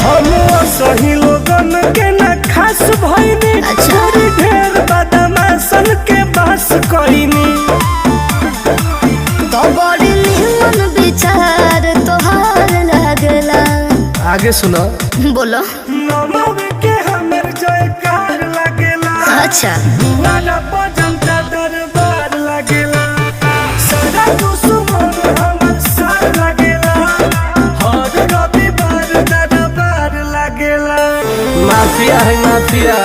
हम सही लोगन के ना खास भइनी। अच्छा। थोड़ी ढेर बदमाशन के बस कइनी। तो बड़ी निमन विचार तोहार लागला। आगे सुनो। बोलो। नमव के हमर जयकार लागेला। अच्छा। दुआरा पर जनता दरबार लागेला। सारा दुश्मन हमर साथ लागेला। हर रविवार दरबार लागेला। माफिया है माफिया।